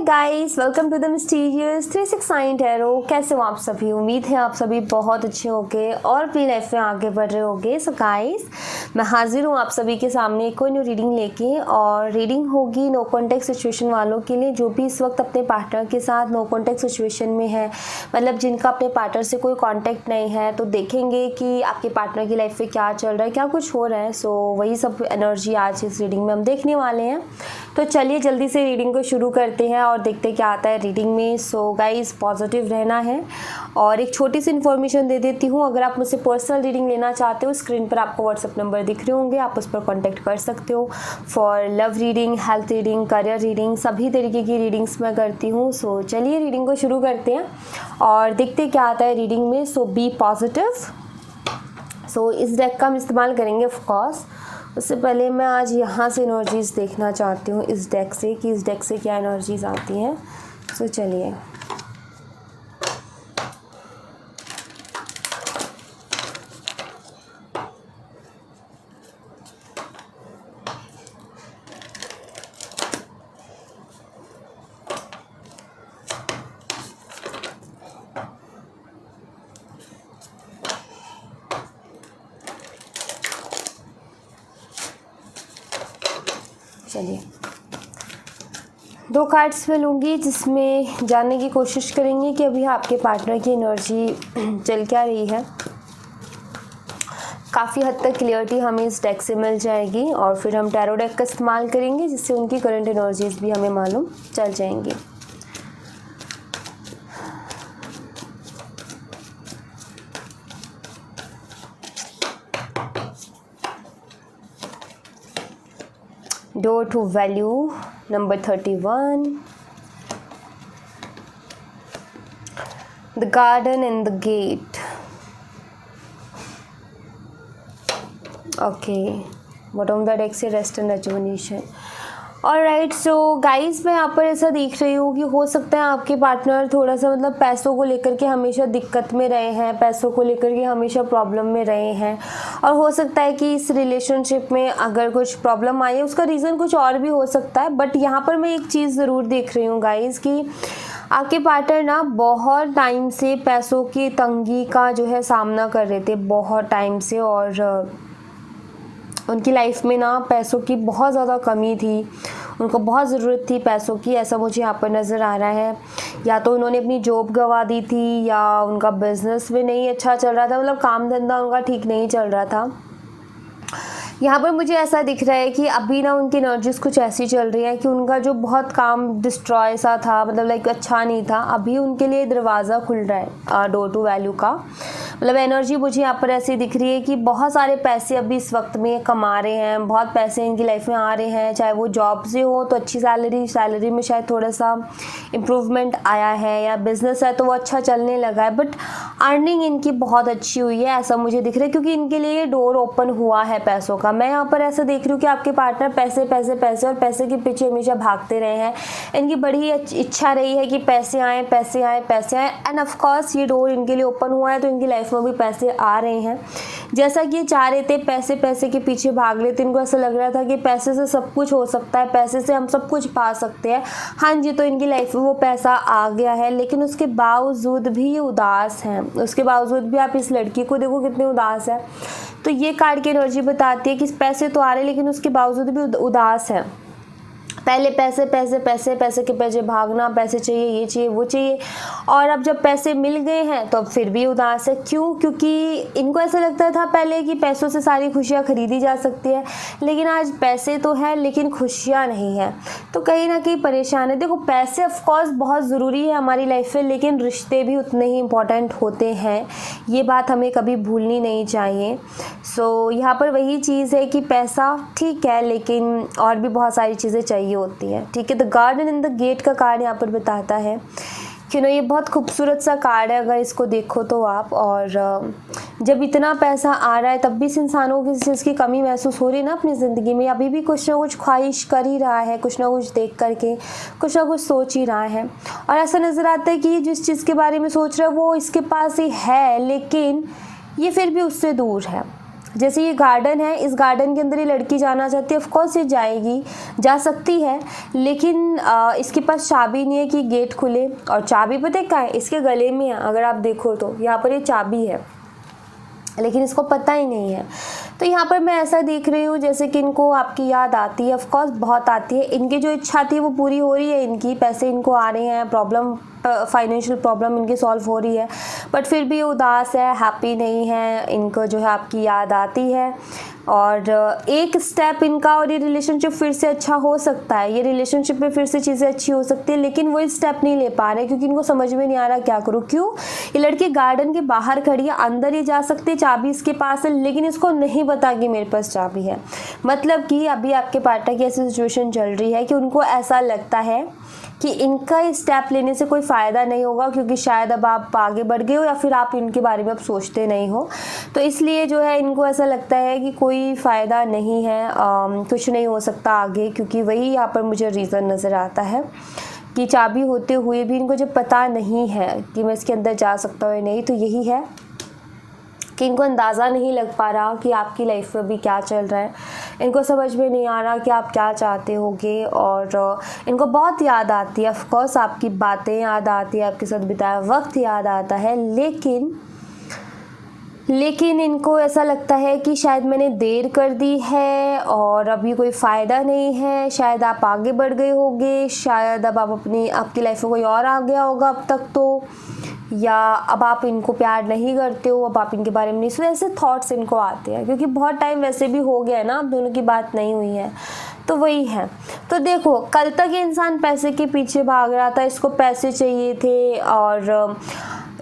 Guys, welcome to the mysterious 369 tarot. कैसे हो आप सभी? उम्मीद है आप सभी बहुत अच्छे होंगे और अपनी लाइफ में आगे बढ़ रहे होंगे। सो गाइस, मैं हाजिर हूँ आप सभी के सामने एक और न्यू रीडिंग लेके, और रीडिंग होगी नो कॉन्टेक्ट सिचुएशन वालों के लिए, जो भी इस वक्त अपने पार्टनर के साथ नो कॉन्टेक्ट सिचुएशन में है, मतलब जिनका अपने पार्टनर से कोई कॉन्टेक्ट नहीं है। तो देखेंगे कि आपके पार्टनर की लाइफ में क्या चल रहा है, क्या कुछ हो रहा है। सो वही सब एनर्जी आज इस रीडिंग में हम देखने वाले हैं। तो चलिए जल्दी से रीडिंग को शुरू करते हैं और देखते हैं क्या आता है रीडिंग में। सो गाइस, पॉजिटिव रहना है। और एक छोटी सी इन्फॉर्मेशन दे देती हूँ, अगर आप मुझसे पर्सनल रीडिंग लेना चाहते हो, स्क्रीन पर आपको व्हाट्सएप नंबर दिख रहे होंगे, आप उस पर कॉन्टैक्ट कर सकते हो। For love reading, health reading, career reading, सभी तरीके की रीडिंग्स मैं करती हूँ। सो चलिए रीडिंग को शुरू करते हैं और देखते हैं क्या आता है रीडिंग में। सो बी पॉजिटिव। सो इस डेक का हम इस्तेमाल करेंगे ऑफकोर्स। उससे पहले मैं आज यहाँ से एनर्जीज़ देखना चाहती हूँ इस डेक से, कि इस डेक से क्या एनर्जीज़ आती हैं। सो चलिए, दो कार्ड्स मैं लूँगी, जिसमें जानने की कोशिश करेंगे कि अभी आपके पार्टनर की एनर्जी चल क्या रही है। काफ़ी हद तक क्लियरिटी हमें इस डेक से मिल जाएगी, और फिर हम टैरो डेक का इस्तेमाल करेंगे, जिससे उनकी करंट एनर्जीज भी हमें मालूम चल जाएंगी। Door to value number 31. The garden and the gate. Okay. Bottom of the deck से rest and rejuvenation. Alright, so guys, मैं यहाँ पर ऐसा देख रही हूँ कि हो सकता है आपके पार्टनर थोड़ा सा मतलब पैसों को लेकर के हमेशा दिक्कत में रहे हैं, पैसों को लेकर के हमेशा प्रॉब्लम में रहे हैं। और हो सकता है कि इस रिलेशनशिप में अगर कुछ प्रॉब्लम आई है, उसका रीज़न कुछ और भी हो सकता है। बट यहाँ पर मैं एक चीज़ ज़रूर देख रही हूँ गाइस, कि आपके पार्टनर ना बहुत टाइम से पैसों की तंगी का जो है सामना कर रहे थे, बहुत टाइम से। और उनकी लाइफ में ना पैसों की बहुत ज़्यादा कमी थी, उनको बहुत ज़रूरत थी पैसों की, ऐसा मुझे यहाँ पर नज़र आ रहा है। या तो उन्होंने अपनी जॉब गंवा दी थी, या उनका बिज़नेस भी नहीं अच्छा चल रहा था, मतलब काम धंधा उनका ठीक नहीं चल रहा था। यहाँ पर मुझे ऐसा दिख रहा है कि अभी ना उनकी एनर्जीज कुछ ऐसी चल रही है कि उनका जो बहुत काम डिस्ट्रॉय सा था, मतलब लाइक अच्छा नहीं था, अभी उनके लिए दरवाज़ा खुल रहा है डोर टू वैल्यू का। मतलब एनर्जी मुझे यहाँ पर ऐसी दिख रही है कि बहुत सारे पैसे अभी इस वक्त में कमा रहे हैं, बहुत पैसे इनकी लाइफ में आ रहे हैं। चाहे वो जॉब से हो तो अच्छी सैलरी में शायद थोड़ा सा इम्प्रूवमेंट आया है, या बिज़नेस है तो वो अच्छा चलने लगा है, बट अर्निंग इनकी बहुत अच्छी हुई है, ऐसा मुझे दिख रहा है, क्योंकि इनके लिए ये डोर ओपन हुआ है पैसों का। मैं यहाँ पर ऐसा देख रही हूँ कि आपके पार्टनर पैसे पैसे पैसे और पैसे के पीछे हमेशा भागते रहे हैं। इनकी बड़ी इच्छा रही है कि पैसे आए पैसे आए पैसे आए, एंड ऑफ कोर्स ये डोर इनके लिए ओपन हुआ है, तो इनकी लाइफ में भी पैसे आ रहे हैं। जैसा कि ये चाह रहे थे, पैसे पैसे के पीछे भाग रहे थे, इनको ऐसा लग रहा था कि पैसे से सब कुछ हो सकता है, पैसे से हम सब कुछ पा सकते हैं। हाँ जी, तो इनकी लाइफ में वो पैसा आ गया है, लेकिन उसके बावजूद भी ये उदास हैं। उसके बावजूद भी आप इस लड़की को देखो कितनी उदास है। तो ये कार्ड की एनर्जी बताती है कि पैसे तो आ रहे हैं, लेकिन उसके बावजूद भी उदास है। पहले पैसे पैसे पैसे पैसे के पीछे भागना, पैसे चाहिए, ये चाहिए, वो चाहिए, और अब जब पैसे मिल गए हैं तो अब फिर भी उदास है। क्यों? क्योंकि इनको ऐसा लगता था पहले कि पैसों से सारी खुशियाँ खरीदी जा सकती है, लेकिन आज पैसे तो है लेकिन खुशियाँ नहीं है, तो कहीं ना कहीं परेशान है। देखो, पैसे ऑफकोर्स बहुत ज़रूरी है हमारी लाइफ में, लेकिन रिश्ते भी उतने ही इम्पॉर्टेंट होते हैं, ये बात हमें कभी भूलनी नहीं चाहिए। सो यहाँ पर वही चीज़ है कि पैसा ठीक है, लेकिन और भी बहुत सारी चीज़ें चाहिए होती है। ठीक है, the garden in the gate का कार्ड यहाँ पर बताता है कि ये बहुत खूबसूरत सा कार्ड है अगर इसको देखो तो आप। और जब इतना पैसा आ रहा है तब भी इस इंसानों को किसी चीज़ की कमी महसूस हो रही है ना अपनी ज़िंदगी में, अभी भी कुछ ना कुछ ख्वाहिश कर ही रहा है, कुछ ना कुछ देख करके कुछ ना कुछ सोच ही रहा है। और ऐसा नज़र आता है कि जिस चीज़ के बारे में सोच रहा है वो इसके पास ही है, लेकिन ये फिर भी उससे दूर है। जैसे ये गार्डन है, इस गार्डन के अंदर ये लड़की जाना चाहती है, ऑफ कोर्स ये जाएगी, जा सकती है, लेकिन इसके पास चाबी नहीं है कि गेट खुले। और चाबी पता है क्या है, इसके गले में है, अगर आप देखो तो यहाँ पर ये चाबी है, लेकिन इसको पता ही नहीं है। तो यहाँ पर मैं ऐसा देख रही हूँ जैसे कि इनको आपकी याद आती है, ऑफ कोर्स बहुत आती है। इनकी जो इच्छा थी वो पूरी हो रही है, इनकी पैसे इनको आ रहे हैं, प्रॉब्लम फाइनेंशियल प्रॉब्लम इनकी सॉल्व हो रही है, बट फिर भी उदास है, हैप्पी नहीं है, इनको जो है आपकी याद आती है। और एक स्टेप इनका और ये रिलेशनशिप फिर से अच्छा हो सकता है, ये रिलेशनशिप में फिर से चीज़ें अच्छी हो सकती है, लेकिन वो स्टेप नहीं ले पा रहे क्योंकि इनको समझ में नहीं आ रहा क्या करूँ। क्यों? ये लड़की गार्डन के बाहर खड़ी है, अंदर ही जा सकती है, चाबी इसके पास है, लेकिन इसको नहीं पता कि मेरे पास चाबी है। मतलब कि अभी आपके पार्टनर की ऐसी सिचुएशन चल रही है कि उनको ऐसा लगता है कि इनका स्टेप लेने से कोई फ़ायदा नहीं होगा, क्योंकि शायद अब आप आगे बढ़ गए हो या फिर आप इनके बारे में अब सोचते नहीं हो, तो इसलिए जो है इनको ऐसा लगता है कि कोई फ़ायदा नहीं है, कुछ नहीं हो सकता आगे, क्योंकि वही यहाँ पर मुझे रीज़न नज़र आता है कि चाबी होते हुए भी इनको जब पता नहीं है कि मैं इसके अंदर जा सकता हूँ या नहीं, तो यही है कि इनको अंदाज़ा नहीं लग पा रहा कि आपकी लाइफ में भी क्या चल रहा है, इनको समझ में नहीं आ रहा कि आप क्या चाहते होगे। और इनको बहुत याद आती है, ऑफ कोर्स आपकी बातें याद आती है, आपके साथ बिताया वक्त याद आता है, लेकिन इनको ऐसा लगता है कि शायद मैंने देर कर दी है और अभी कोई फ़ायदा नहीं है, शायद आप आगे बढ़ गए होगे, शायद अब आप आपकी लाइफ में कोई और आ गया होगा अब तक तो, या अब आप इनको प्यार नहीं करते हो, अब आप इनके बारे में नहीं सोचते, ऐसे थॉट्स इनको आते हैं, क्योंकि बहुत टाइम वैसे भी हो गया है ना, आप दोनों की बात नहीं हुई है, तो वही है। तो देखो, कल तक ये इंसान पैसे के पीछे भाग रहा था, इसको पैसे चाहिए थे और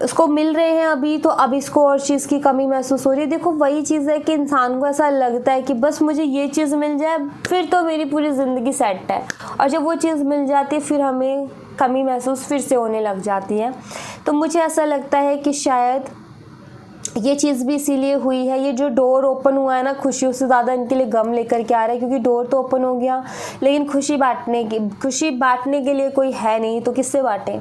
उसको मिल रहे हैं अभी, तो अब इसको और चीज़ की कमी महसूस हो रही है। देखो, वही चीज़ है कि इंसान को ऐसा लगता है कि बस मुझे ये चीज़ मिल जाए फिर तो मेरी पूरी ज़िंदगी सेट है, और जब वो चीज़ मिल जाती है फिर हमें कमी महसूस फिर से होने लग जाती है। तो मुझे ऐसा लगता है कि शायद ये चीज़ भी इसीलिए हुई है, ये जो डोर ओपन हुआ है ना, खुशियों से ज़्यादा इनके लिए गम लेकर के आ रहा है, क्योंकि डोर तो ओपन हो गया, लेकिन खुशी बांटने के लिए कोई है नहीं, तो किससे बांटें।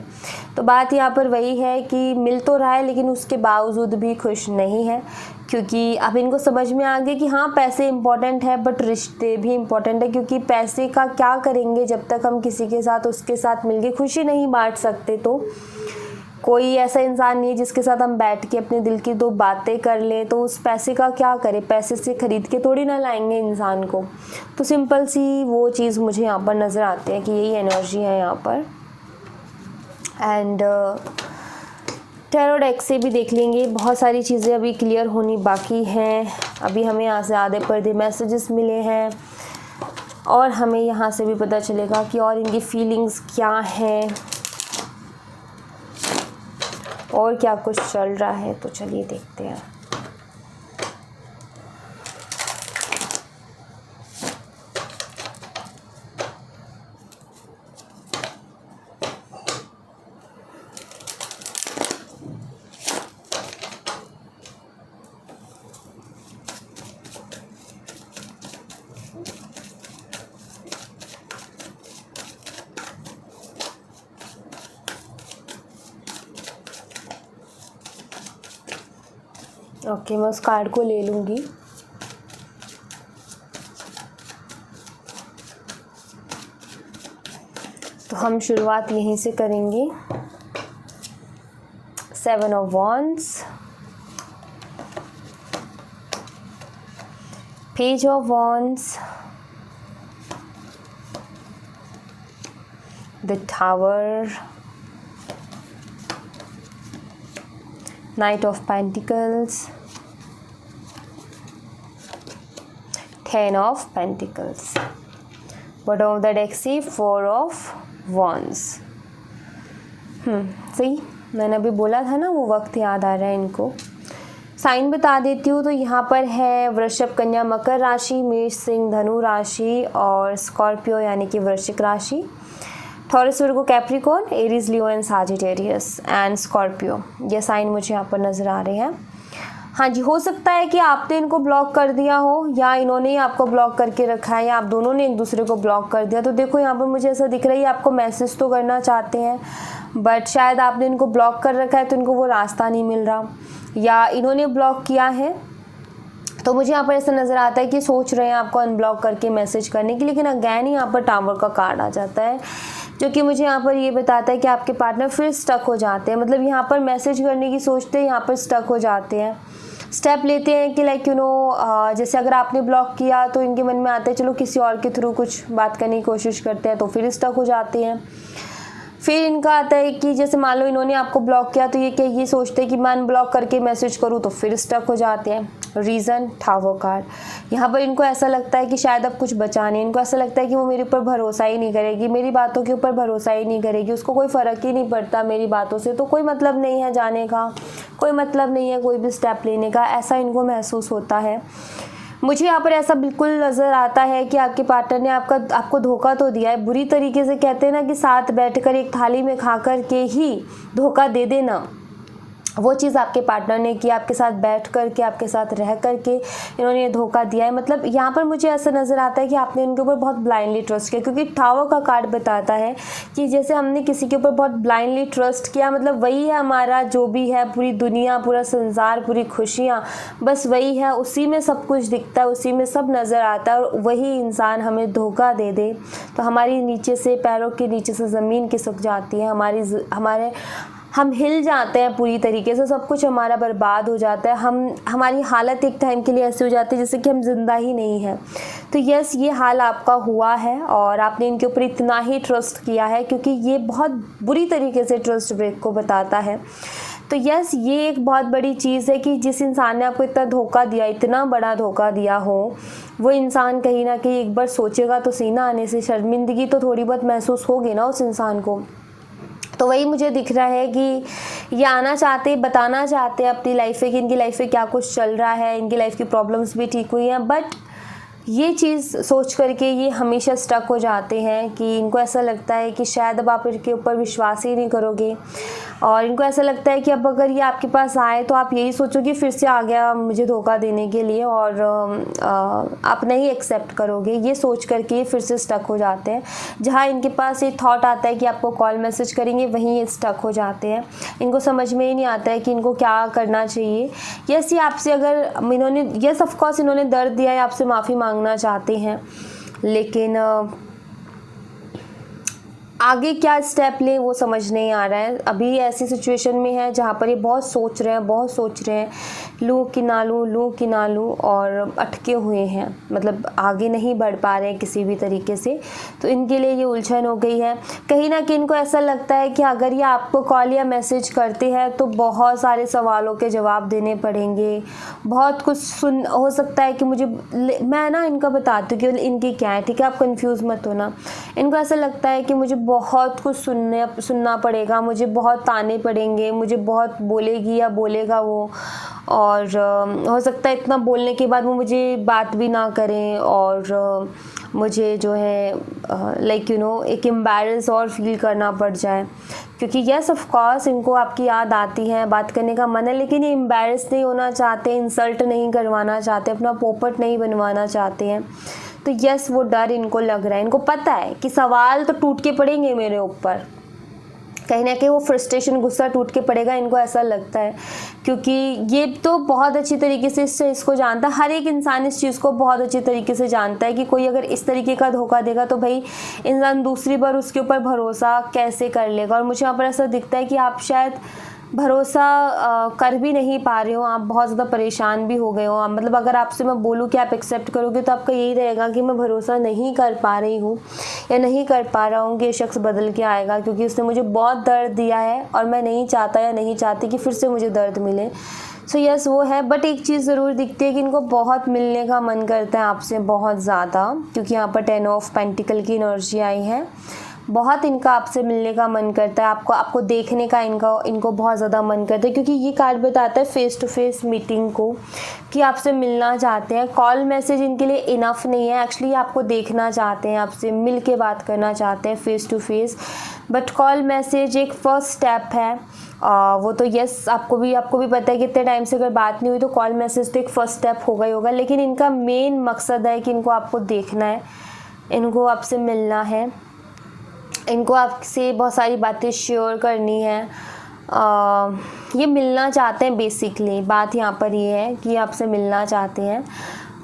तो बात यहाँ पर वही है कि मिल तो रहा है, लेकिन उसके बावजूद भी खुश नहीं है, क्योंकि अब इनको समझ में आ गया कि हाँ, पैसे इंपॉर्टेंट है, बट रिश्ते भी इंपॉर्टेंट है, क्योंकि पैसे का क्या करेंगे जब तक हम किसी के साथ उसके साथ मिलके खुशी नहीं बांट सकते। तो कोई ऐसा इंसान नहीं है जिसके साथ हम बैठ के अपने दिल की दो बातें कर लें, तो उस पैसे का क्या करें, पैसे से ख़रीद के थोड़ी ना लाएंगे इंसान को। तो सिंपल सी वो चीज़ मुझे यहाँ पर नज़र आती है कि यही एनर्जी है यहाँ पर। एंड टैरो डेक से भी देख लेंगे, बहुत सारी चीज़ें अभी क्लियर होनी बाकी हैं। अभी हमें यहाँ से आधे पर्दे मैसेजेस मिले हैं, और हमें यहाँ से भी पता चलेगा कि और इनकी फीलिंग्स क्या हैं और क्या कुछ चल रहा है। तो चलिए देखते हैं। ओके, मैं उस कार्ड को ले लूँगी। तो हम शुरुआत यहीं से करेंगे। 7 of Wands, Page of Wands, the Tower, Knight of Pentacles, 10 of Pentacles, bottom of the deck से 4 of Wands। सही, मैंने अभी बोला था ना, वो वक्त याद आ रहा है इनको। साइन बता देती हूँ, तो यहाँ पर है वृषभ, कन्या, मकर राशि, मेष, सिंह, धनु राशि, और स्कॉर्पियो यानी कि वृश्चिक राशि, taurus, Virgo, Capricorn, Aries, Leo and Sagittarius and Scorpio. ये साइन मुझे यहाँ पर नज़र आ रहे हैं। हाँ जी, हो सकता है कि आपने इनको ब्लॉक कर दिया हो, या इन्होंने ही आपको ब्लॉक करके रखा है, या आप दोनों ने एक दूसरे को ब्लॉक कर दिया। तो देखो, यहाँ पर मुझे ऐसा दिख रहा है आपको मैसेज तो करना चाहते हैं, बट शायद आपने इनको ब्लॉक कर रखा है तो इनको वो रास्ता नहीं मिल रहा, या इन्होंने ब्लॉक किया है तो मुझे यहाँ पर ऐसा नज़र आता है कि सोच रहे हैं आपको अनब्लॉक करके मैसेज करने की, लेकिन अगैन यहाँ पर टावर का कार्ड आ जाता है जो कि मुझे यहाँ पर ये बताता है कि आपके पार्टनर फिर स्टक हो जाते हैं। मतलब यहाँ पर मैसेज करने की सोचते हैं, यहाँ पर स्टक हो जाते हैं, स्टेप लेते हैं कि लाइक जैसे अगर आपने ब्लॉक किया तो इनके मन में आता है चलो किसी और के थ्रू कुछ बात करने की कोशिश करते हैं, तो फिर स्टक हो जाते हैं। फिर इनका आता है कि जैसे मान लो इन्होंने आपको ब्लॉक किया तो ये सोचते हैं कि मैं अनब्लॉक करके मैसेज करूँ, तो फिर स्टक हो जाते हैं। Reason tower card. यहाँ पर इनको ऐसा लगता है कि शायद अब कुछ बचा नहीं, इनको ऐसा लगता है कि वो मेरे ऊपर भरोसा ही नहीं करेगी, मेरी बातों के ऊपर भरोसा ही नहीं करेगी, उसको कोई फ़र्क ही नहीं पड़ता मेरी बातों से, तो कोई मतलब नहीं है जाने का, कोई मतलब नहीं है कोई भी स्टेप लेने का, ऐसा इनको महसूस होता है। मुझे यहाँ पर ऐसा बिल्कुल नज़र आता है कि आपके पार्टनर ने आपको धोखा तो दिया है बुरी तरीके से। कहते हैं ना कि साथ बैठकर एक थाली में खा कर के ही धोखा दे देना, वो चीज़ आपके पार्टनर ने की, आपके साथ बैठ कर के आपके साथ रह कर के इन्होंने धोखा दिया है। मतलब यहाँ पर मुझे ऐसा नज़र आता है कि आपने उनके ऊपर बहुत ब्लाइंडली ट्रस्ट किया, क्योंकि टावर का कार्ड बताता है कि जैसे हमने किसी के ऊपर बहुत ब्लाइंडली ट्रस्ट किया, मतलब वही है हमारा जो भी है, पूरी दुनिया, पूरा संसार, पूरी खुशियाँ, बस वही है, उसी में सब कुछ दिखता है, उसी में सब नज़र आता है, और वही इंसान हमें धोखा दे दे तो हमारी नीचे से, पैरों के नीचे से ज़मीन खिसक जाती है, हम हिल जाते हैं पूरी तरीके से, सब कुछ हमारा बर्बाद हो जाता है, हमारी हालत एक टाइम के लिए ऐसी हो जाती है जैसे कि हम जिंदा ही नहीं हैं। तो यस, ये हाल आपका हुआ है और आपने इनके ऊपर इतना ही ट्रस्ट किया है, क्योंकि ये बहुत बुरी तरीके से ट्रस्ट ब्रेक को बताता है। तो यस, ये एक बहुत बड़ी चीज़ है कि जिस इंसान ने आपको इतना धोखा दिया, इतना बड़ा धोखा दिया हो, वो इंसान कहीं ना कहीं एक बार सोचेगा तो सही ना, आने से शर्मिंदगी तो थोड़ी बहुत महसूस होगी ना उस इंसान को। तो वही मुझे दिख रहा है कि ये आना चाहते, बताना चाहते हैं अपनी लाइफ में कि इनकी लाइफ में क्या कुछ चल रहा है, इनकी लाइफ की प्रॉब्लम्स भी ठीक हुई हैं, बट ये चीज़ सोच करके ये हमेशा स्टक हो जाते हैं कि इनको ऐसा लगता है कि शायद अब आप इनके ऊपर विश्वास ही नहीं करोगे, और इनको ऐसा लगता है कि अब अगर ये आपके पास आए तो आप यही सोचोगे फिर से आ गया मुझे धोखा देने के लिए, और आप नहीं एक्सेप्ट करोगे, ये सोच करके ये फिर से स्टक हो जाते हैं। जहाँ इनके पास ये थॉट आता है कि आपको कॉल मैसेज करेंगे, वहीं ये स्टक हो जाते हैं। इनको समझ में ही नहीं आता है कि इनको क्या करना चाहिए। यस, ये आपसे अगर इन्होंने यस ऑफकोर्स इन्होंने दर्द दिया है, आपसे माफ़ी मांगना चाहते हैं, लेकिन आगे क्या स्टेप लें वो समझ नहीं आ रहा है। अभी ऐसी सिचुएशन में है जहाँ पर ये बहुत सोच रहे हैं लूँ कि ना लूँ, और अटके हुए हैं, मतलब आगे नहीं बढ़ पा रहे हैं किसी भी तरीके से। तो इनके लिए ये उलझन हो गई है। कहीं ना कहीं इनको ऐसा लगता है कि अगर ये आपको कॉल या मैसेज करते हैं तो बहुत सारे सवालों के जवाब देने पड़ेंगे, बहुत कुछ हो सकता है कि मैं ना इनका बताती हूँ कि इनकी क्या है, ठीक है, आप कंफ्यूज मत होना। इनको ऐसा लगता है कि मुझे बहुत कुछ सुनना पड़ेगा, मुझे बहुत ताने पड़ेंगे, मुझे बहुत बोलेगी या बोलेगा वो, और हो सकता है इतना बोलने के बाद वो मुझे बात भी ना करें, और मुझे जो है एक एम्बैरेस और फील करना पड़ जाए। क्योंकि यस ऑफ कोर्स इनको आपकी याद आती है, बात करने का मन है, लेकिन ये एम्बैरेस नहीं होना चाहते, इंसल्ट नहीं करवाना चाहते, अपना पोपट नहीं बनवाना चाहते हैं। तो यस, वो डर इनको लग रहा है, इनको पता है कि सवाल तो टूट के पड़ेंगे मेरे ऊपर, कहीं ना कहीं वो फ्रस्ट्रेशन, गुस्सा टूट के पड़ेगा, इनको ऐसा लगता है। क्योंकि ये तो बहुत अच्छी तरीके से इस चीज़ को जानता है, हर एक इंसान इस चीज़ को बहुत अच्छी तरीके से जानता है कि कोई अगर इस तरीके का धोखा देगा तो भाई इंसान दूसरी बार उसके ऊपर भरोसा कैसे कर लेगा। और मुझे यहाँ पर ऐसा दिखता है कि आप शायद भरोसा कर भी नहीं पा रहे हो, आप बहुत ज़्यादा परेशान भी हो गए हो। मतलब अगर आपसे मैं बोलूँ कि आप एक्सेप्ट करोगे तो आपका यही रहेगा कि मैं भरोसा नहीं कर पा रही हूँ या नहीं कर पा रहा हूँ कि ये शख्स बदल के आएगा, क्योंकि उसने मुझे बहुत दर्द दिया है और मैं नहीं चाहता या नहीं चाहती कि फिर से मुझे दर्द मिले। सो यस, वो है। बट एक चीज़ ज़रूर दिखती है कि इनको बहुत मिलने का मन करता है आपसे, बहुत ज़्यादा, क्योंकि यहाँ पर 10 ऑफ पेंटिकल की एनर्जी आई है। बहुत इनका आपसे मिलने का मन करता है, आपको देखने का इनको बहुत ज़्यादा मन करता है, क्योंकि ये कार्ड बताता है फेस टू फेस मीटिंग को, कि आपसे मिलना चाहते हैं। कॉल मैसेज इनके लिए इनफ नहीं है, एक्चुअली आपको देखना चाहते हैं, आपसे मिल के बात करना चाहते हैं face to face. But call message एक फर्स्ट स्टेप है। वो तो यस, आपको भी पता है कि इतने टाइम से अगर बात नहीं हुई तो कॉल मैसेज तो एक फ़र्स्ट स्टेप होगा ही होगा, लेकिन इनका मेन मकसद है कि इनको आपको देखना है, इनको आपसे मिलना है, इनको आपसे बहुत सारी बातें शेयर करनी है। ये मिलना चाहते हैं। बेसिकली बात यहाँ पर ये है कि आपसे मिलना चाहते हैं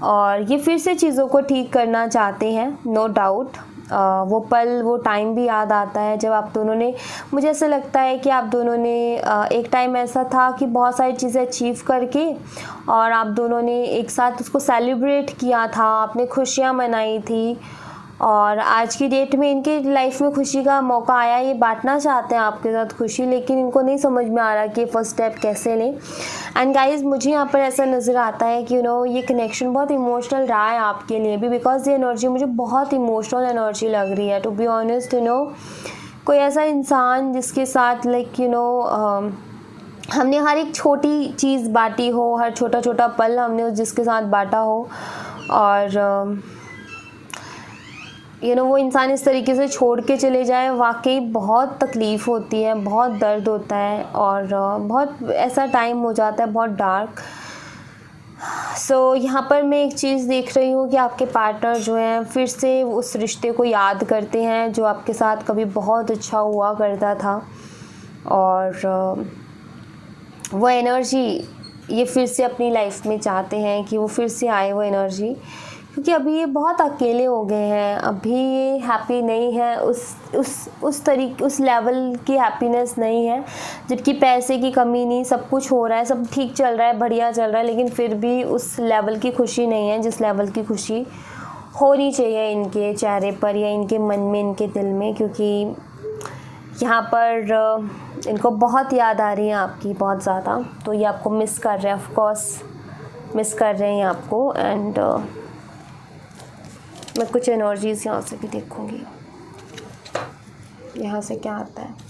और ये फिर से चीज़ों को ठीक करना चाहते हैं, नो डाउट। वो पल, वो टाइम भी याद आता है जब आप दोनों ने, मुझे ऐसा लगता है कि आप दोनों ने एक टाइम ऐसा था कि बहुत सारी चीज़ें अचीव करके और आप दोनों ने एक साथ उसको सेलिब्रेट किया था, आपने खुशियाँ मनाई थी और आज की डेट में इनके लाइफ में खुशी का मौका आया, ये बांटना चाहते हैं आपके साथ खुशी, लेकिन इनको नहीं समझ में आ रहा कि फर्स्ट स्टेप कैसे लें। एंड गाइस, मुझे यहाँ पर ऐसा नज़र आता है कि ये कनेक्शन बहुत इमोशनल रहा है आपके लिए भी, बिकॉज ये एनर्जी मुझे बहुत इमोशनल एनर्जी लग रही है, टू बी ऑनेस्ट। कोई ऐसा इंसान जिसके साथ हमने हर एक छोटी चीज़ बांटी हो, हर छोटा छोटा पल हमने जिसके साथ बांटा हो और वो इंसान इस तरीके से छोड़ के चले जाए, वाकई बहुत तकलीफ़ होती है, बहुत दर्द होता है और बहुत ऐसा टाइम हो जाता है बहुत डार्क। सो यहाँ पर मैं एक चीज़ देख रही हूँ कि आपके पार्टनर जो हैं फिर से उस रिश्ते को याद करते हैं जो आपके साथ कभी बहुत अच्छा हुआ करता था और वो एनर्जी ये फिर से अपनी लाइफ में चाहते हैं कि वो फिर से आए वो एनर्जी, क्योंकि अभी ये बहुत अकेले हो गए हैं, अभी ये हैप्पी नहीं है, उस लेवल की हैप्पीनेस नहीं है, जबकि पैसे की कमी नहीं, सब कुछ हो रहा है, सब ठीक चल रहा है, बढ़िया चल रहा है, लेकिन फिर भी उस लेवल की खुशी नहीं है जिस लेवल की खुशी होनी चाहिए इनके चेहरे पर या इनके मन में, इनके दिल में। क्योंकि यहाँ पर इनको बहुत याद आ रही है आपकी, बहुत ज़्यादा, तो ये आपको मिस कर रहे हैं, ऑफ कोर्स मिस कर रहे हैं आपको। एंड मैं कुछ एनर्जीज यहाँ से भी देखूँगी, यहाँ से क्या आता है।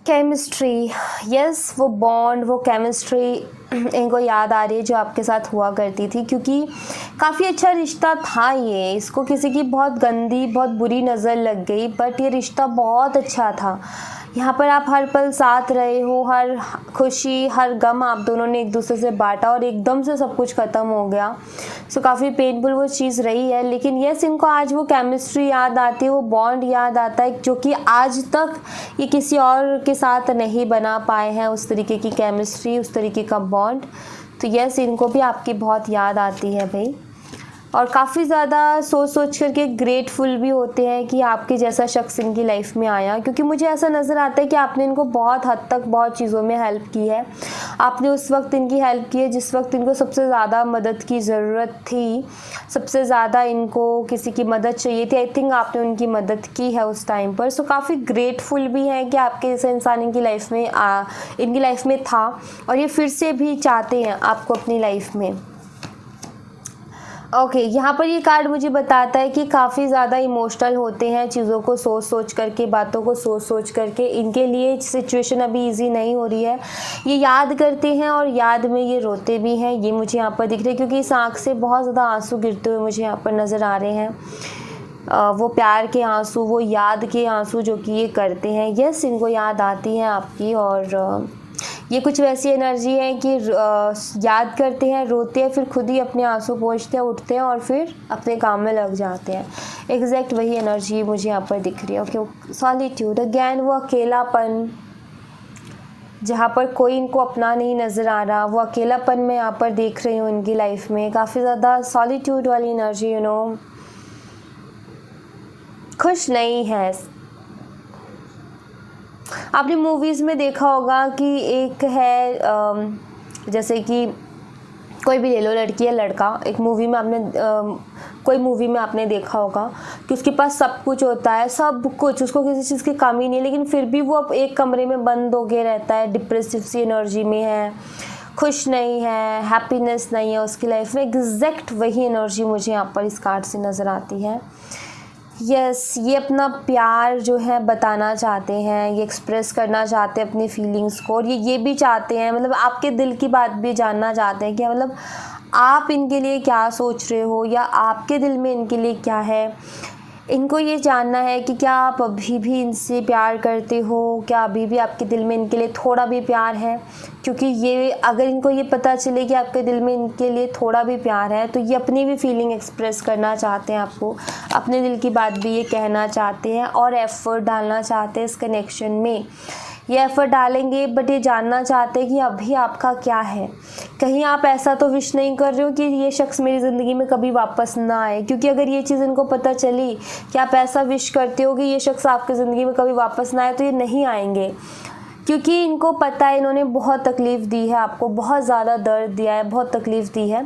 केमिस्ट्री, यस, वो बॉन्ड, वो केमिस्ट्री इनको याद आ रही है जो आपके साथ हुआ करती थी, क्योंकि काफ़ी अच्छा रिश्ता था ये। इसको किसी की बहुत गंदी, बहुत बुरी नज़र लग गई, बट ये रिश्ता बहुत अच्छा था। यहाँ पर आप हर पल साथ रहे हो, हर खुशी, हर गम आप दोनों ने एक दूसरे से बांटा और एकदम से सब कुछ ख़त्म हो गया। सो काफ़ी पेनफुल वो चीज़ रही है, लेकिन यस, इनको आज वो केमिस्ट्री याद आती है, वो बॉन्ड याद आता है जो कि आज तक ये किसी और के साथ नहीं बना पाए हैं, उस तरीके की केमिस्ट्री, उस तरीके का बॉन्ड। तो यस, इनको भी आपकी बहुत याद आती है भाई, और काफ़ी ज़्यादा सोच करके ग्रेटफुल भी होते हैं कि आपके जैसा शख्स इनकी लाइफ में आया, क्योंकि मुझे ऐसा नज़र आता है कि आपने इनको बहुत हद तक बहुत चीज़ों में हेल्प की है। आपने उस वक्त इनकी हेल्प की है जिस वक्त इनको सबसे ज़्यादा मदद की ज़रूरत थी, सबसे ज़्यादा इनको किसी की मदद चाहिए थी। आई थिंक आपने उनकी मदद की है उस टाइम पर। सो काफ़ी ग्रेटफुल भी हैं कि आपके जैसा इंसान इनकी लाइफ में था और ये फिर से भी चाहते हैं आपको अपनी लाइफ में। ओके, यहाँ पर ये कार्ड मुझे बताता है कि काफ़ी ज़्यादा इमोशनल होते हैं, चीज़ों को सोच करके, बातों को सोच करके। इनके लिए सिचुएशन अभी इजी नहीं हो रही है, ये याद करते हैं और याद में ये रोते भी हैं, ये मुझे यहाँ पर दिख रहा है, क्योंकि इस आँख से बहुत ज़्यादा आंसू गिरते हुए मुझे यहाँ पर नज़र आ रहे हैं। वो प्यार के आंसू, वो याद के आंसू जो कि ये करते हैं। यस, इनको याद आती है आपकी, और ये कुछ वैसी एनर्जी है कि याद करते हैं, रोते हैं, फिर खुद ही अपने आंसू पोंछते हैं, उठते हैं और फिर अपने काम में लग जाते हैं। एग्जैक्ट वही एनर्जी मुझे यहाँ पर दिख रही है। ओके, सॉलिट्यूड अगेन, वो अकेलापन जहाँ पर कोई इनको अपना नहीं नज़र आ रहा, वो अकेलापन मैं यहाँ पर देख रही हूँ इनकी लाइफ में। काफ़ी ज़्यादा सॉलिट्यूड वाली एनर्जी, खुश नहीं है। आपने मूवीज़ में देखा होगा कि एक है जैसे कि कोई भी ले लो, लड़की या लड़का, एक मूवी में आपने कोई मूवी में आपने देखा होगा कि उसके पास सब कुछ होता है, सब कुछ, उसको किसी चीज़ की कमी नहीं है, लेकिन फिर भी वो अब एक कमरे में बंद होके रहता है, डिप्रेसिव सी एनर्जी में है, खुश नहीं है, हैप्पीनेस नहीं है उसकी लाइफ में। एग्जैक्ट वही एनर्जी मुझे यहाँ पर इस कार्ड से नज़र आती है। यस, ये अपना प्यार जो है बताना चाहते हैं, ये एक्सप्रेस करना चाहते हैं अपनी फीलिंग्स को, और ये भी चाहते हैं, मतलब आपके दिल की बात भी जानना चाहते हैं कि मतलब आप इनके लिए क्या सोच रहे हो या आपके दिल में इनके लिए क्या है। इनको ये जानना है कि क्या आप अभी भी इनसे प्यार करते हो, क्या अभी भी आपके दिल में इनके लिए थोड़ा भी प्यार है। क्योंकि ये अगर इनको ये पता चले कि आपके दिल में इनके लिए थोड़ा भी प्यार है, तो ये अपनी भी फीलिंग एक्सप्रेस करना चाहते हैं, आपको अपने दिल की बात भी ये कहना चाहते हैं और एफ़र्ट डालना चाहते हैं इस कनेक्शन में। ये एफ़र्ट डालेंगे, बट ये जानना चाहते हैं कि अभी आपका क्या है। कहीं आप ऐसा तो विश नहीं कर रहे हो कि ये शख्स मेरी ज़िंदगी में कभी वापस ना आए, क्योंकि अगर ये चीज़ इनको पता चली कि आप ऐसा विश करते हो कि ये शख्स आपकी ज़िंदगी में कभी वापस ना आए, तो ये नहीं आएंगे, क्योंकि इनको पता है इन्होंने बहुत तकलीफ़ दी है आपको, बहुत ज़्यादा दर्द दिया है, बहुत तकलीफ़ दी है।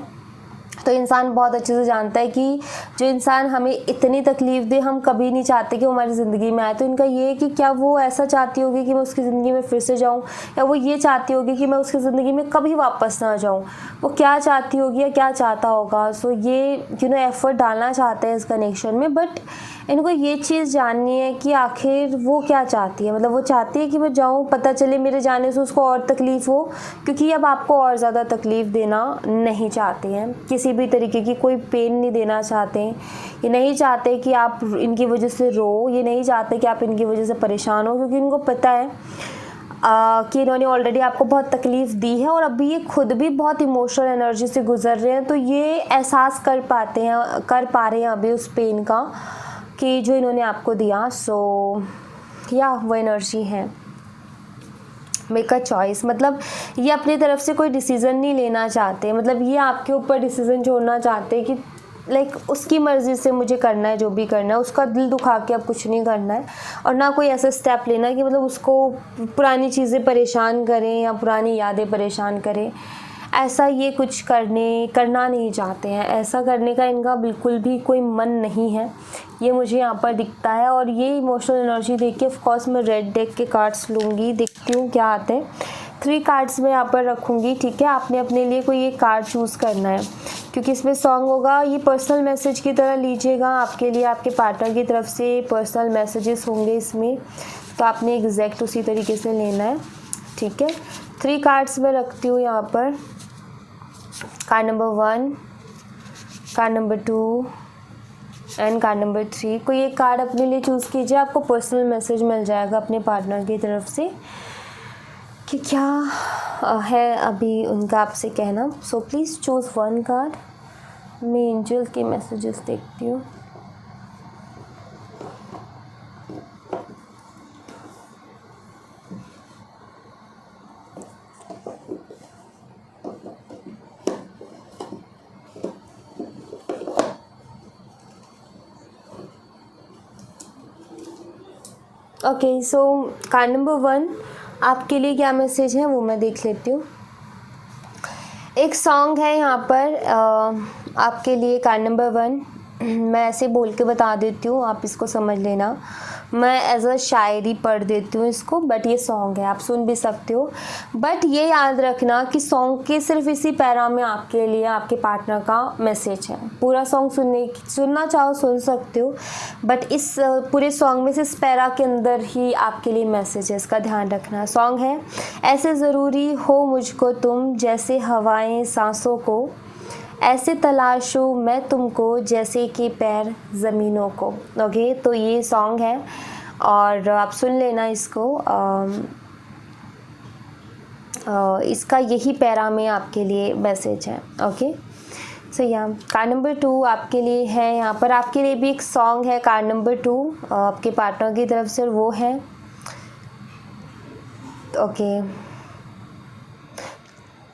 तो इंसान बहुत अच्छे से जानता है कि जो इंसान हमें इतनी तकलीफ़ दे, हम कभी नहीं चाहते कि वो हमारी ज़िंदगी में आए। तो इनका ये है कि क्या वो ऐसा चाहती होगी कि मैं उसकी ज़िंदगी में फिर से जाऊँ, या वो ये चाहती होगी कि मैं उसकी ज़िंदगी में कभी वापस ना जाऊँ। वो क्या चाहती होगी या क्या चाहता होगा। सो ये एफ़र्ट डालना चाहते हैं इस कनेक्शन में, बट इनको ये चीज़ जाननी है कि आखिर वो क्या चाहती है। मतलब वो चाहती है कि मैं जाऊँ, पता चले मेरे जाने से उसको और तकलीफ़ हो, क्योंकि अब आपको और ज़्यादा तकलीफ़ देना नहीं चाहते हैं, किसी भी तरीके की कोई पेन नहीं देना चाहते हैं। ये नहीं चाहते कि आप इनकी वजह से रो, ये नहीं चाहते कि आप इनकी वजह से परेशान हो, क्योंकि इनको पता है कि इन्होंने ऑलरेडी आपको बहुत तकलीफ़ दी है और अभी ये खुद भी बहुत इमोशनल एनर्जी से गुजर रहे हैं। तो ये एहसास कर पा रहे हैं अभी उस पेन का कि जो इन्होंने आपको दिया। सो या वो एनर्जी है। मेक अ चॉइस, मतलब ये अपनी तरफ से कोई डिसीज़न नहीं लेना चाहते, मतलब ये आपके ऊपर डिसीज़न छोड़ना चाहते हैं कि लाइक उसकी मर्ज़ी से मुझे करना है, जो भी करना है, उसका दिल दुखा के अब कुछ नहीं करना है, और ना कोई ऐसा स्टेप लेना है कि मतलब उसको पुरानी चीज़ें परेशान करें या पुरानी यादें परेशान करें। ऐसा ये कुछ करना नहीं चाहते हैं, ऐसा करने का इनका बिल्कुल भी कोई मन नहीं है, ये मुझे यहाँ पर दिखता है। और ये इमोशनल एनर्जी देख के ऑफकोर्स मैं रेड डेक के कार्ड्स लूँगी, देखती हूँ क्या आते हैं। 3 कार्ड्स मैं यहाँ पर रखूँगी, ठीक है। आपने अपने लिए कोई एक कार्ड चूज़ करना है, क्योंकि इसमें सॉन्ग होगा। ये पर्सनल मैसेज की तरह लीजिएगा, आपके लिए आपके पार्टनर की तरफ से पर्सनल मैसेजेस होंगे इसमें, तो आपने एग्जैक्ट उसी तरीके से लेना है, ठीक है। 3 कार्ड्स मैं रखती हूँ यहाँ पर। Card number 1, card number 2 and card number 3। कोई एक कार्ड अपने लिए चूज़ कीजिए, आपको पर्सनल मैसेज मिल जाएगा अपने पार्टनर की तरफ से कि क्या है अभी उनका आपसे कहना। So please choose 1 card. मैं एंजल के मैसेजेस देखती हूँ। ओके, सो कार्ड नंबर 1 आपके लिए क्या मैसेज है वो मैं देख लेती हूँ। एक सॉन्ग है यहाँ पर आपके लिए। कार्ड नंबर 1 मैं ऐसे बोल के बता देती हूँ, आप इसको समझ लेना। मैं एज अ शायरी पढ़ देती हूँ इसको, बट ये सॉन्ग है, आप सुन भी सकते हो। बट ये याद रखना कि सॉन्ग के सिर्फ इसी पैरा में आपके लिए आपके पार्टनर का मैसेज है। पूरा सॉन्ग सुनना चाहो सुन सकते हो, बट इस पूरे सॉन्ग में से इस पैरा के अंदर ही आपके लिए मैसेज है, इसका ध्यान रखना। सॉन्ग है, ऐसे ज़रूरी हो मुझको तुम जैसे हवाएं सांसों को, ऐसे तलाशूं मैं तुमको जैसे कि पैर ज़मीनों को। ओके, तो ये सॉन्ग है और आप सुन लेना इसको। इसका यही पैरा में आपके लिए मैसेज है। ओके, सो यहाँ कार्ड नंबर 2 आपके लिए है। यहाँ पर आपके लिए भी एक सॉन्ग है, कार्ड नंबर 2 आपके पार्टनर की तरफ से वो है। ओके,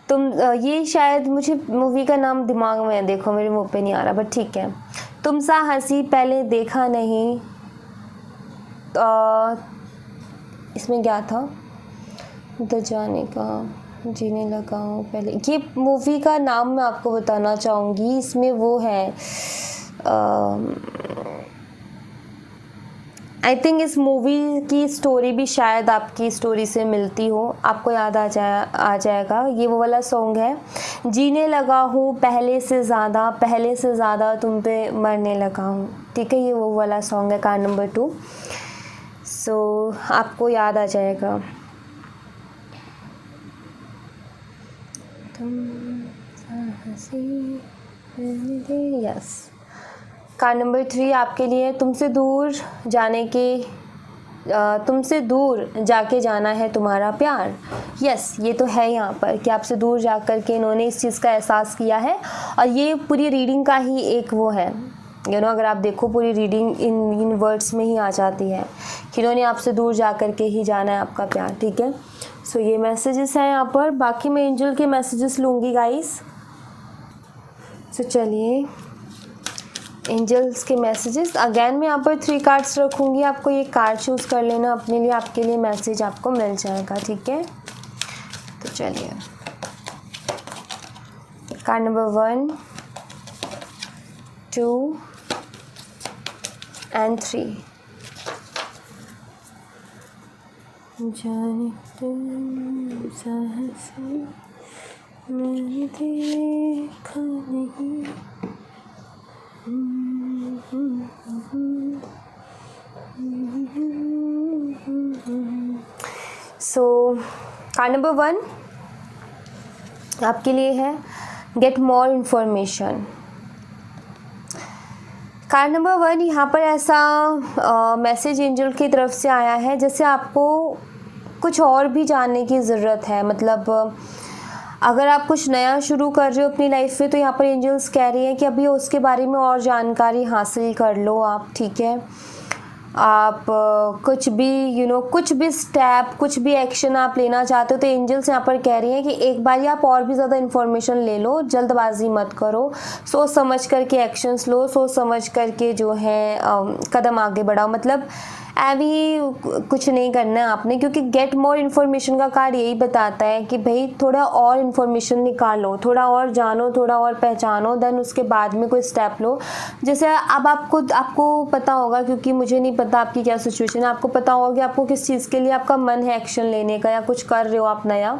तुम ये शायद मुझे मूवी का नाम दिमाग में है, देखो मेरे मुंह पे नहीं आ रहा, बट ठीक है। तुम सा हंसी पहले देखा नहीं, इसमें क्या था, उधर जाने का जीने लगा हूँ पहले। ये मूवी का नाम मैं आपको बताना चाहूँगी, इसमें वो है आई थिंक इस मूवी की स्टोरी भी शायद आपकी स्टोरी से मिलती हो, आपको याद आ जाएगा। ये वो वाला सॉन्ग है, जीने लगा हूँ पहले से ज़्यादा तुम पे मरने लगा हूँ। ठीक है, ये वो वाला सॉन्ग है, कार्ड नंबर 2। सो आपको याद आ जाएगा। यस, कार्ड नंबर 3 आपके लिए, तुमसे दूर जाके जाना है तुम्हारा प्यार। यस, ये तो है यहाँ पर कि आपसे दूर जा कर के इन्होंने इस चीज़ का एहसास किया है, और ये पूरी रीडिंग का ही एक वो है, अगर आप देखो पूरी रीडिंग इन वर्ड्स में ही आ जाती है कि इन्होंने आपसे दूर जा कर के ही जाना है आपका प्यार। ठीक है, सो ये मैसेजेस हैं यहाँ पर। बाकी मैं एंजल के मैसेजेस लूँगी गाइस। सो चलिए, एंजल्स के मैसेजेस अगेन मैं यहाँ पर 3 कार्ड्स रखूँगी, आपको ये कार्ड चूज़ कर लेना अपने लिए, आपके लिए मैसेज आपको मिल जाएगा। ठीक है, तो चलिए, कार्ड नंबर 1, 2 and 3। जाने तुम सहसा मैंने देखा नहीं। सो कार्ड नंबर 1 आपके लिए है, get more information. Card number 1 यहाँ पर ऐसा मैसेज एंजल की तरफ से आया है जैसे आपको कुछ और भी जानने की ज़रूरत है। मतलब अगर आप कुछ नया शुरू कर रहे हो अपनी लाइफ में, तो यहाँ पर एंजल्स कह रही हैं कि अभी उसके बारे में और जानकारी हासिल कर लो आप। ठीक है, आप कुछ भी कुछ भी स्टेप, कुछ भी एक्शन आप लेना चाहते हो, तो एंजल्स यहाँ पर कह रही हैं कि एक बार आप और भी ज़्यादा इन्फॉर्मेशन ले लो, जल्दबाजी मत करो, सोच समझ करके एक्शंस लो, सोच समझ करके जो है कदम आगे बढ़ाओ। मतलब अभी कुछ नहीं करना है आपने, क्योंकि गेट मोर इन्फॉर्मेशन का कार्ड यही बताता है कि भाई थोड़ा और इन्फॉर्मेशन निकालो, थोड़ा और जानो, थोड़ा और पहचानो, देन उसके बाद में कोई स्टेप लो। जैसे अब आपको पता होगा, क्योंकि मुझे नहीं पता आपकी क्या सिचुएशन है, आपको पता होगा कि आपको किस चीज़ के लिए आपका मन है एक्शन लेने का, या कुछ कर रहे हो आप नया।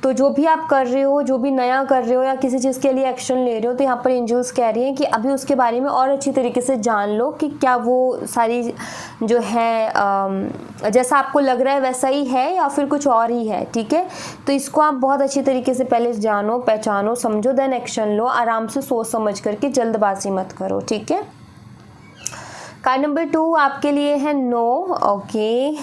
तो जो भी आप कर रहे हो, जो भी नया कर रहे हो, या किसी चीज़ के लिए एक्शन ले रहे हो, तो यहाँ पर एंजल्स कह रही हैं कि अभी उसके बारे में और अच्छी तरीके से जान लो कि क्या वो सारी जो है जैसा आपको लग रहा है वैसा ही है या फिर कुछ और ही है। ठीक है, तो इसको आप बहुत अच्छी तरीके से पहले जानो, पहचानो, समझो, देन एक्शन लो। आराम से सोच समझ करके, जल्दबाजी मत करो। ठीक है, कार्ड नंबर 2 आपके लिए है नो। ओके,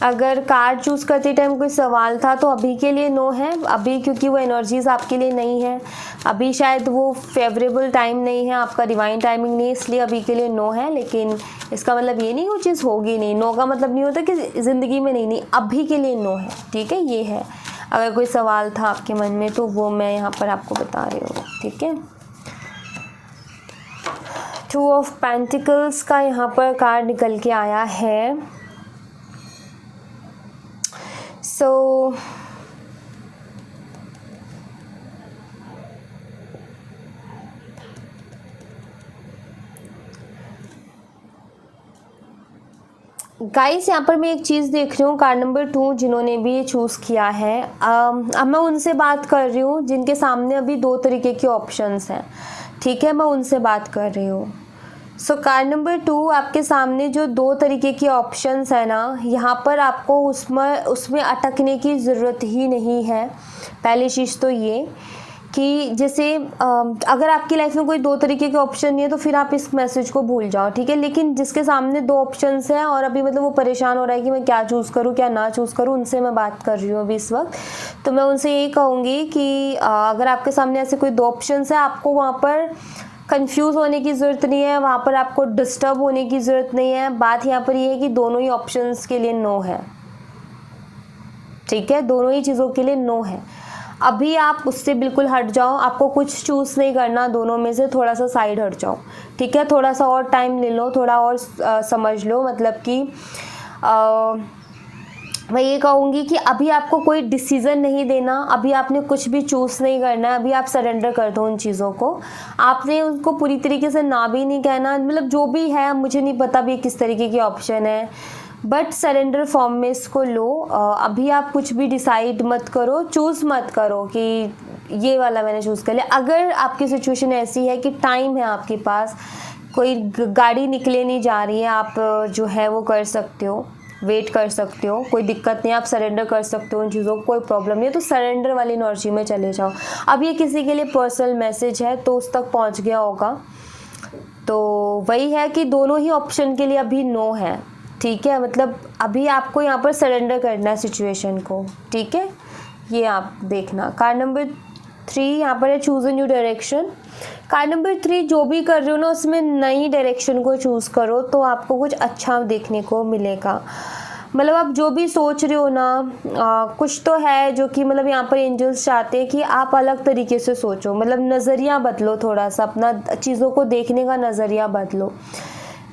अगर कार्ड चूज़ करते टाइम कोई सवाल था तो अभी के लिए नो है, अभी क्योंकि वो एनर्जीज़ आपके लिए नहीं है, अभी शायद वो फेवरेबल टाइम नहीं है, आपका डिवाइन टाइमिंग नहीं है, इसलिए अभी के लिए नो है। लेकिन इसका मतलब ये नहीं वो चीज़ होगी नहीं। नो का मतलब नहीं होता कि ज़िंदगी में नहीं, अभी के लिए नो है। ठीक है, ये है। अगर कोई सवाल था आपके मन में तो वो मैं यहाँ पर आपको बता रही हूँ। ठीक है, 2 ऑफ पेंटिकल्स का यहाँ पर कार्ड निकल के आया है। सो गाइस, यहाँ पर मैं एक चीज़ देख रही हूँ, कार्ड नंबर 2 जिन्होंने भी ये चूज़ किया है, अब मैं उनसे बात कर रही हूँ जिनके सामने अभी 2 तरीके के ऑप्शंस हैं। ठीक है, मैं उनसे बात कर रही हूँ। सो कार्ड नंबर 2 आपके सामने जो 2 तरीके के ऑप्शंस है ना, यहाँ पर आपको उसमें अटकने की ज़रूरत ही नहीं है। पहली चीज़ तो ये कि जैसे अगर आपकी लाइफ में कोई 2 तरीके के ऑप्शन नहीं है तो फिर आप इस मैसेज को भूल जाओ। ठीक है, लेकिन जिसके सामने 2 ऑप्शंस हैं और अभी मतलब वो परेशान हो रहा है कि मैं क्या चूज़ करूँ, क्या ना चूज़ करूँ, उनसे मैं बात कर रही हूँ अभी इस वक्त। तो मैं उनसे यही कहूँगी कि अगर आपके सामने ऐसे कोई 2 ऑप्शंस है, आपको वहाँ पर कंफ्यूज होने की ज़रूरत नहीं है, वहाँ पर आपको डिस्टर्ब होने की ज़रूरत नहीं है। बात यहाँ पर ये है कि दोनों ही ऑप्शंस के लिए नो है। ठीक है, दोनों ही चीज़ों के लिए नो है। अभी आप उससे बिल्कुल हट जाओ, आपको कुछ चूज़ नहीं करना, दोनों में से थोड़ा सा साइड हट जाओ। ठीक है, थोड़ा सा और टाइम ले लो, थोड़ा और समझ लो। मतलब कि मैं ये कहूँगी कि अभी आपको कोई डिसीज़न नहीं देना, अभी आपने कुछ भी चूज़ नहीं करना है, अभी आप सरेंडर कर दो उन चीज़ों को। आपने उनको पूरी तरीके से ना भी नहीं कहना, मतलब जो भी है मुझे नहीं पता भी किस तरीके की ऑप्शन है, बट सरेंडर फॉर्म में इसको लो। अभी आप कुछ भी डिसाइड मत करो, चूज़ मत करो कि ये वाला मैंने चूज़ कर लिया। अगर आपकी सिचुएशन ऐसी है कि टाइम है आपके पास, कोई गाड़ी निकले नहीं जा रही है, आप जो है वो कर सकते हो, वेट कर सकते हो, कोई दिक्कत नहीं, आप सरेंडर कर सकते हो उन चीज़ों को, कोई प्रॉब्लम नहीं है, तो सरेंडर वाली एनर्जी में चले जाओ। अब ये किसी के लिए पर्सनल मैसेज है तो उस तक पहुंच गया होगा, तो वही है कि दोनों ही ऑप्शन के लिए अभी नो है, ठीक है। मतलब अभी आपको यहाँ पर सरेंडर करना है सिचुएशन को, ठीक है, ये आप देखना। कार्ड नंबर 3 यहाँ पर है choose a new direction. Card number 3, जो भी कर रहे हो ना उसमें नई डायरेक्शन को चूज़ करो तो आपको कुछ अच्छा देखने को मिलेगा। मतलब आप जो भी सोच रहे हो ना, कुछ तो है जो कि मतलब यहाँ पर एंजल्स चाहते हैं कि आप अलग तरीके से सोचो, मतलब नज़रिया बदलो, थोड़ा सा अपना चीज़ों को देखने का नज़रिया बदलो।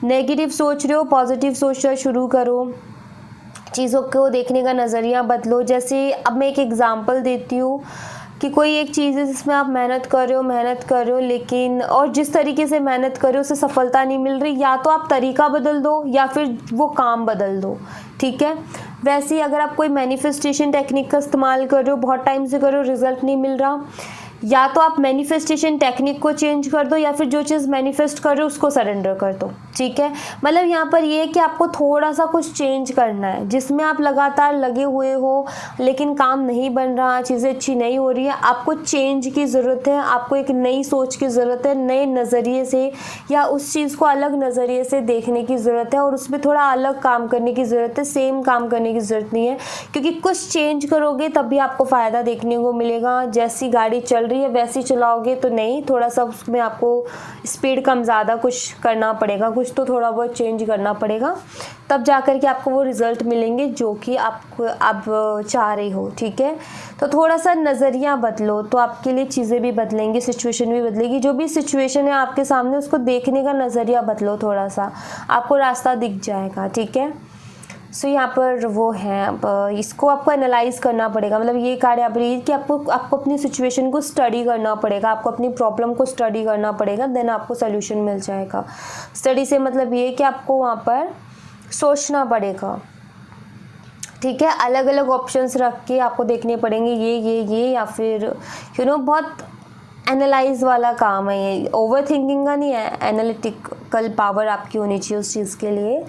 नेगेटिव सोच रहे हो, पॉजिटिव सोचना शुरू करो, चीज़ों को देखने का नज़रिया बदलो। जैसे अब मैं एक एग्ज़ाम्पल देती हूँ कि कोई एक चीज़ है जिसमें आप मेहनत कर रहे हो लेकिन, और जिस तरीके से मेहनत कर रहे हो उससे सफलता नहीं मिल रही, या तो आप तरीका बदल दो या फिर वो काम बदल दो, ठीक है। वैसे ही अगर आप कोई मैनिफेस्टेशन टेक्निक का इस्तेमाल कर रहे हो, बहुत टाइम से कर रहे हो, रिजल्ट नहीं मिल रहा, या तो आप मैनिफेस्टेशन टेक्निक को चेंज कर दो या फिर जो चीज़ मैनिफेस्ट कर रहे हो उसको सरेंडर कर दो, ठीक है। मतलब यहाँ पर ये है कि आपको थोड़ा सा कुछ चेंज करना है, जिसमें आप लगातार लगे हुए हो लेकिन काम नहीं बन रहा, चीज़ें अच्छी नहीं हो रही है, आपको चेंज की ज़रूरत है, आपको एक नई सोच की ज़रूरत है, नए नज़रिए से या उस चीज़ को अलग नज़रिए से देखने की ज़रूरत है, और उसमें थोड़ा अलग काम करने की ज़रूरत है, सेम काम करने की ज़रूरत नहीं है, क्योंकि कुछ चेंज करोगे तभी आपको फ़ायदा देखने को मिलेगा। जैसी गाड़ी चल रही है वैसे चलाओगे तो नहीं, थोड़ा सा उसमें आपको स्पीड कम ज़्यादा कुछ करना पड़ेगा, कुछ तो थोड़ा बहुत चेंज करना पड़ेगा, तब जा कर के आपको वो रिज़ल्ट मिलेंगे जो कि आप चाह रहे हो, ठीक है। तो थोड़ा सा नज़रिया बदलो तो आपके लिए चीज़ें भी बदलेंगी, सिचुएशन भी बदलेगी। जो भी सिचुएशन है आपके सामने उसको देखने का नज़रिया बदलो, थोड़ा सा आपको रास्ता दिख जाएगा, ठीक है। सो यहाँ पर वो है, अब इसको आपको एनालाइज करना पड़ेगा। मतलब ये कार्ड यहाँ पर ये कि आपको अपनी सिचुएशन को स्टडी करना पड़ेगा, आपको अपनी प्रॉब्लम को स्टडी करना पड़ेगा, देन आपको सोल्यूशन मिल जाएगा। स्टडी से मतलब ये कि आपको वहाँ पर सोचना पड़ेगा, ठीक है, अलग अलग ऑप्शंस रख के आपको देखने पड़ेंगे, ये या फिर बहुत एनालाइज वाला काम है ये, ओवर थिंकिंग का नहीं है, एनालिटिकल पावर आपकी होनी चाहिए उस चीज़ के लिए।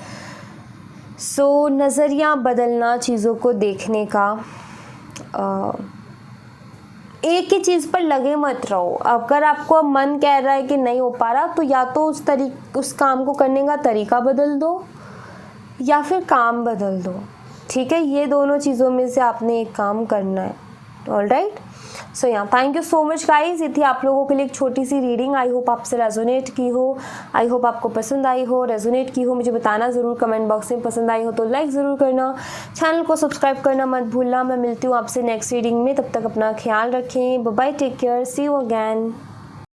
सो नज़रिया बदलना चीज़ों को देखने का, एक ही चीज़ पर लगे मत रहो। अगर आपको मन कह रहा है कि नहीं हो पा रहा तो या तो उस काम को करने का तरीका बदल दो या फिर काम बदल दो, ठीक है। ये दोनों चीज़ों में से आपने एक काम करना है, ऑलराइट। सो यहाँ thank you so much guys, ये थी आप लोगों के लिए एक छोटी सी रीडिंग। आई होप आपसे रेजोनेट की हो, आई होप आपको पसंद आई हो, रेजोनेट की हो मुझे बताना ज़रूर कमेंट बॉक्स में। पसंद आई हो तो लाइक ज़रूर करना, चैनल को सब्सक्राइब करना मत भूलना। मैं मिलती हूँ आपसे नेक्स्ट रीडिंग में, तब तक अपना ख्याल रखें, bye bye, take care, see you again.